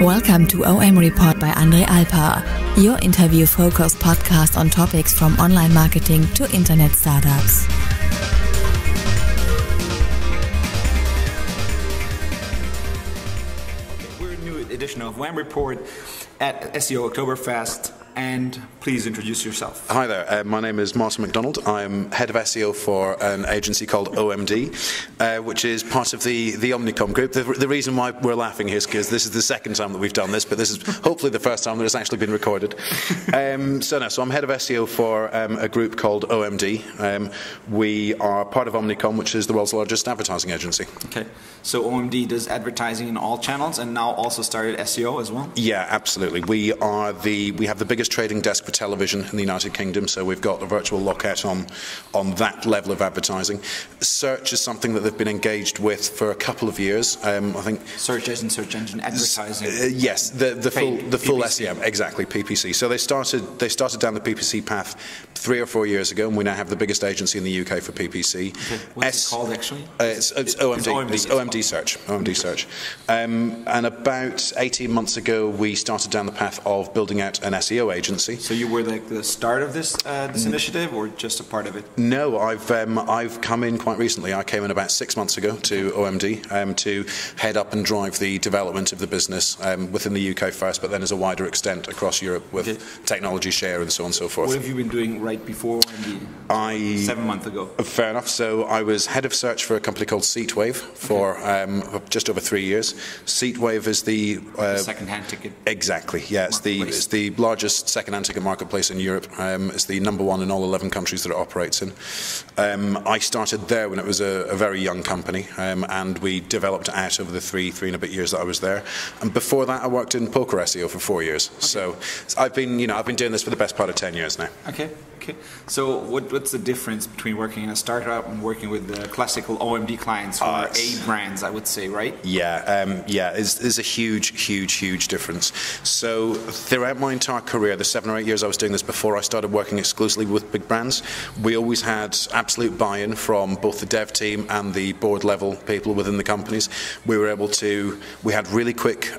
Welcome to OM Report by Alpar, your interview-focused podcast on topics from online marketing to internet startups. We're a new edition of OM Report at SEO Oktoberfest. And please introduce yourself. Hi there, my name is Martin Macdonald. I'm head of SEO for an agency called OMD, which is part of the OMReportcom group. The reason why we're laughing here is because this is the second time that we've done this, but this is hopefully the first time that it's actually been recorded. So I'm head of SEO for a group called OMD. We are part of OMReportcom, which is the world's largest advertising agency. Okay, so OMD does advertising in all channels and now also started SEO as well? Yeah, absolutely. We have the biggest trading desk for television in the United Kingdom, so we've got a virtual lockout on that level of advertising. Search is something that they've been engaged with for a couple of years. I think search engine advertising. Yes, the full SEM, exactly, PPC. So they started down the PPC path 3 or 4 years ago, and we now have the biggest agency in the UK for PPC. Okay. What's it called actually? It's OMD. It's OMD Search. OMD Search. And about 18 months ago, we started down the path of building out an SEO agency. So you were like the start of this initiative, or just a part of it? No, I've come in quite recently. I came in about 6 months ago to OMD to head up and drive the development of the business within the UK first, but then as a wider extent across Europe with technology share and so on and so forth. What have you been doing right before OMD? 7 months ago. Fair enough. So I was head of search for a company called Seatwave for just over 3 years. Seatwave is the second-hand ticket. Exactly. Yeah, it's the largest second-hand ticket marketplace in Europe. It's the #1 in all 11 countries that it operates in. I started there when it was a very young company, and we developed it out over the three and a bit years that I was there. And before that, I worked in poker SEO for 4 years. Okay. So I've been doing this for the best part of 10 years now. Okay. So what's the difference between working in a startup and working with the classical OMD clients who are A brands, I would say, right? Yeah, there's a huge difference. So throughout my entire career, the 7 or 8 years I was doing this before I started working exclusively with big brands, we always had absolute buy-in from both the dev team and the board level people within the companies. We had really quick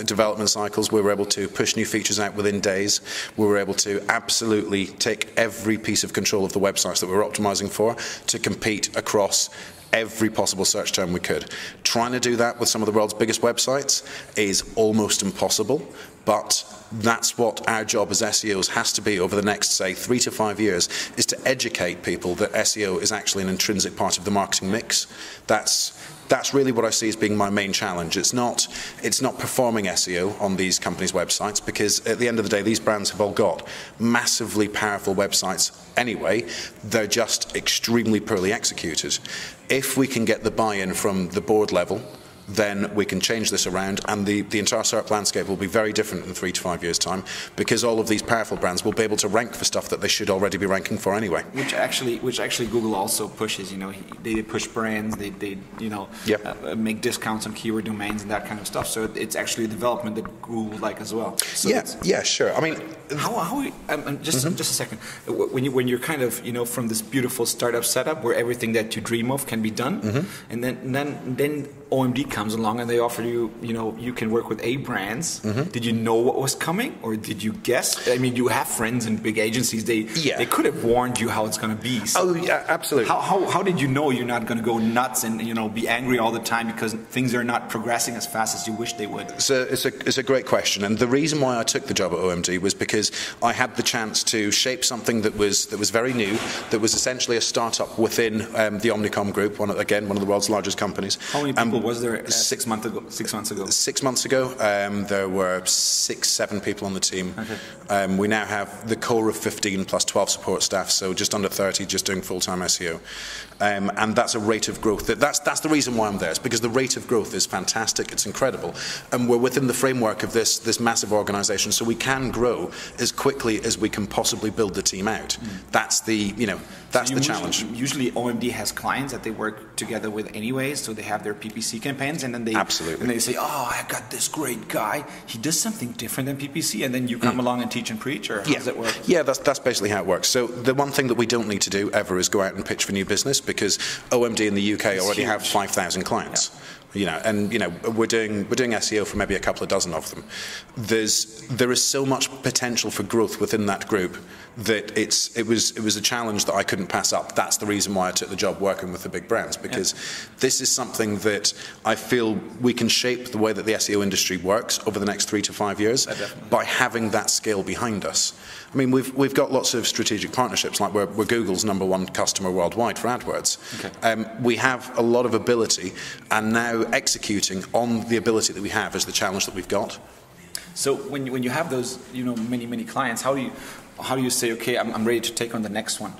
development cycles. We were able to push new features out within days. We were able to absolutely take every piece of control of the websites that we were optimizing for to compete across every possible search term we could. Trying to do that with some of the world's biggest websites is almost impossible, but that's what our job as SEOs has to be over the next, say, 3 to 5 years, is to educate people that SEO is actually an intrinsic part of the marketing mix. That's really what I see as being my main challenge. It's not performing SEO on these companies' websites, because at the end of the day, these brands have all got massively powerful websites anyway. They're just extremely poorly executed. If we can get the buy-in from the board level, then we can change this around, and the entire SERP landscape will be very different in 3 to 5 years' time, because all of these powerful brands will be able to rank for stuff that they should already be ranking for anyway. Which actually Google also pushes. They push brands. They make discounts on keyword domains and that kind of stuff. So it's actually a development that Google would like as well. So yeah, sure. I mean, just a second. When you're kind of from this beautiful startup setup where everything that you dream of can be done, and then OMD comes along and they offer you, you can work with A brands. Did you know what was coming, or did you guess? I mean, you have friends in big agencies. They could have warned you how it's going to be. So yeah, absolutely. How did you know you're not going to go nuts and be angry all the time because things are not progressing as fast as you wish they would? So it's a great question, and the reason why I took the job at OMD was because I had the chance to shape something that was very new, that was essentially a startup within the OMReportcom group, one of the world's largest companies. How many people was there 6 months ago? 6 months ago. 6 months ago, there were 6-7 people on the team. Okay. We now have the core of 15 plus 12 support staff, so just under 30 just doing full-time SEO. And that's a rate of growth. That's the reason why I'm there. It's because the rate of growth is fantastic. It's incredible. And we're within the framework of this massive organization, so we can grow as quickly as we can possibly build the team out. That's the challenge. Usually OMD has clients that they work together with anyways, so they have their PPC campaigns, and then they say, oh, I got this great guy. He does something different than PPC, and then you come along and teach and preach, or how does it work? Yeah, that's basically how it works. So the one thing that we don't need to do ever is go out and pitch for new business, because OMD in the UK already have 5,000 clients. Yeah. And we're doing SEO for maybe a couple of dozen of them. There is so much potential for growth within that group that it was a challenge that I couldn't pass up. That's the reason why I took the job working with the big brands, because this is something that I feel we can shape the way that the SEO industry works over the next 3 to 5 years by having that scale behind us. I mean, we've got lots of strategic partnerships, like we're Google's #1 customer worldwide for AdWords. We have a lot of ability, and now executing on the ability that we have is the challenge that we've got. So when you have those many clients, how do you say, okay, I'm ready to take on the next one?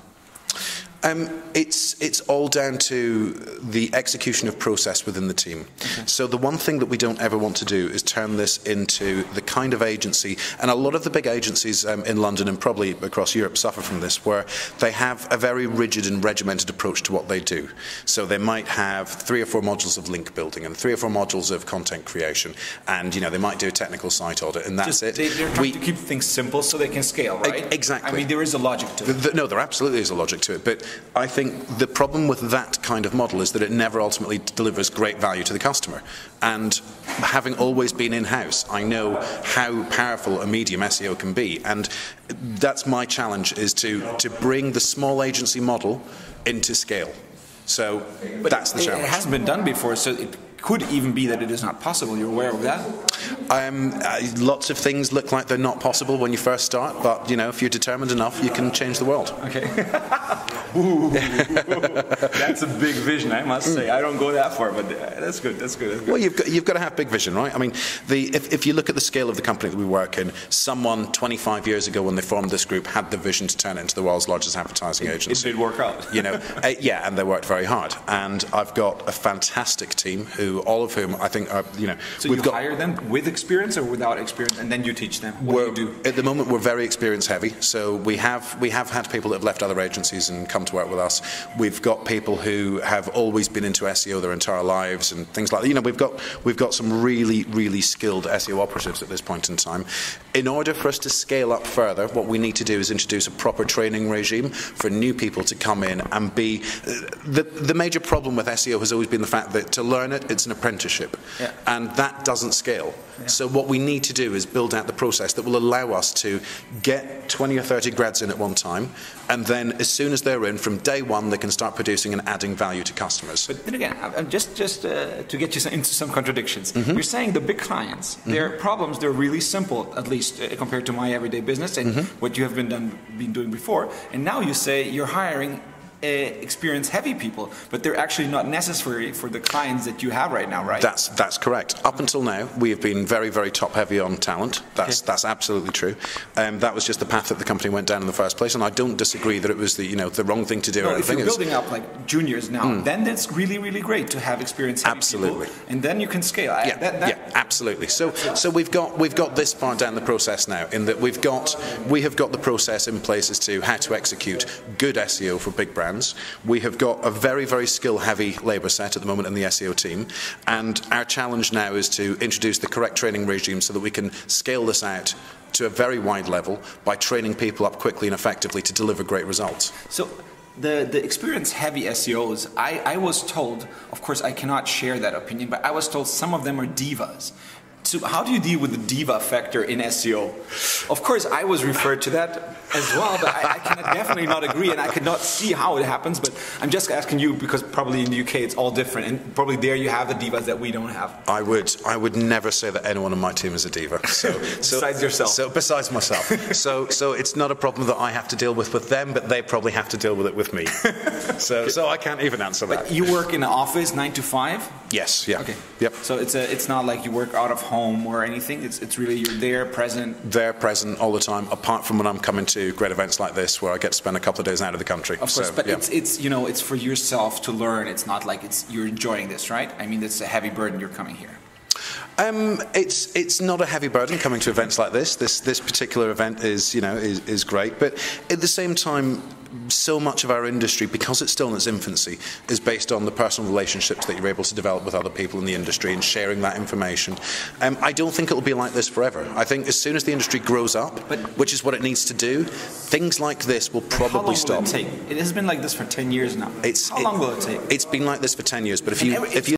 It's all down to the execution of process within the team. So the one thing that we don't ever want to do is turn this into the kind of agency, and a lot of the big agencies in London and probably across Europe suffer from this, where they have a very rigid and regimented approach to what they do. So they might have 3 or 4 modules of link building and 3 or 4 modules of content creation, and they might do a technical site audit, and that's it. They're trying to keep things simple so they can scale, right? Exactly. I mean, there is a logic to it. No, there absolutely is a logic to it, but I think the problem with that kind of model is that it never ultimately delivers great value to the customer. And having always been in-house, I know how powerful a medium SEO can be, and that's my challenge, is to bring the small agency model into scale. So that's the challenge. It hasn't been done before, so it could even be that it is not possible. You're aware of that? Lots of things look like they're not possible when you first start, but if you're determined enough, you can change the world. Okay. Ooh, that's a big vision, I must say. I don't go that far, but that's good. That's good. Well, you've got to have big vision, right? I mean, if you look at the scale of the company that we work in, someone 25 years ago when they formed this group had the vision to turn it into the world's largest advertising agency. It did work out. Yeah, and they worked very hard. And I've got a fantastic team all of whom I think are, So you hire them with experience or without experience, and then you teach them? What do you do? At the moment, we're very experience heavy. So we have had people that have left other agencies and come to work with us. We've got people who have always been into SEO their entire lives and things like that. We've got some really skilled SEO operatives at this point in time. In order for us to scale up further, what we need to do is introduce a proper training regime for new people to come in and be. The major problem with SEO has always been the fact that to learn it, it's an apprenticeship, and that doesn't scale. So what we need to do is build out the process that will allow us to get 20 or 30 grads in at one time, and then as soon as they're in, from day one, they can start producing and adding value to customers. But then again, just to get you into some contradictions, you're saying the big clients, their problems, they're really simple, at least compared to my everyday business and what you have been doing before, and now you say you're hiring experience-heavy people, but they're actually not necessary for the clients that you have right now, right? That's correct. Up until now, we have been very top-heavy on talent. That's absolutely true. That was just the path that the company went down in the first place, and I don't disagree that it was the wrong thing to do. No, if you're building up like juniors now, then that's really great to have experience-heavy people, and then you can scale. Absolutely. So we've got this far down the process now, in that we have got the process in place as to how to execute good SEO for big brands. We have got a very skill-heavy labour set at the moment in the SEO team, and our challenge now is to introduce the correct training regime so that we can scale this out to a very wide level by training people up quickly and effectively to deliver great results. So the experience-heavy SEOs, I was told, of course I cannot share that opinion, but I was told some of them are divas. So how do you deal with the diva factor in SEO? Of course, I was referred to that as well, but I cannot definitely not agree, and I could not see how it happens. But I'm just asking you because probably in the UK it's all different, and probably there you have the divas that we don't have. I would never say that anyone on my team is a diva. Besides yourself. So besides myself. So it's not a problem that I have to deal with them, but they probably have to deal with it with me. So I can't even answer that. But you work in an office 9 to 5? Yes. Yeah. Okay. Yep. So it's not like you work out of home or anything. It's really you're there, present. They're present all the time. Apart from when I'm coming to great events like this, where I get to spend a couple of days out of the country. Of course, but it's for yourself to learn. It's not like you're enjoying this, right? I mean, it's a heavy burden. You're coming here. It's not a heavy burden coming to events like this. This particular event is great, but at the same time, so much of our industry, because it's still in its infancy, is based on the personal relationships that you're able to develop with other people in the industry and sharing that information. I don't think it'll be like this forever. I think as soon as the industry grows up, which is what it needs to do, things like this will probably stop. How long will it take? It has been like this for 10 years now. How long will it take? It's been like this for 10 years, but if you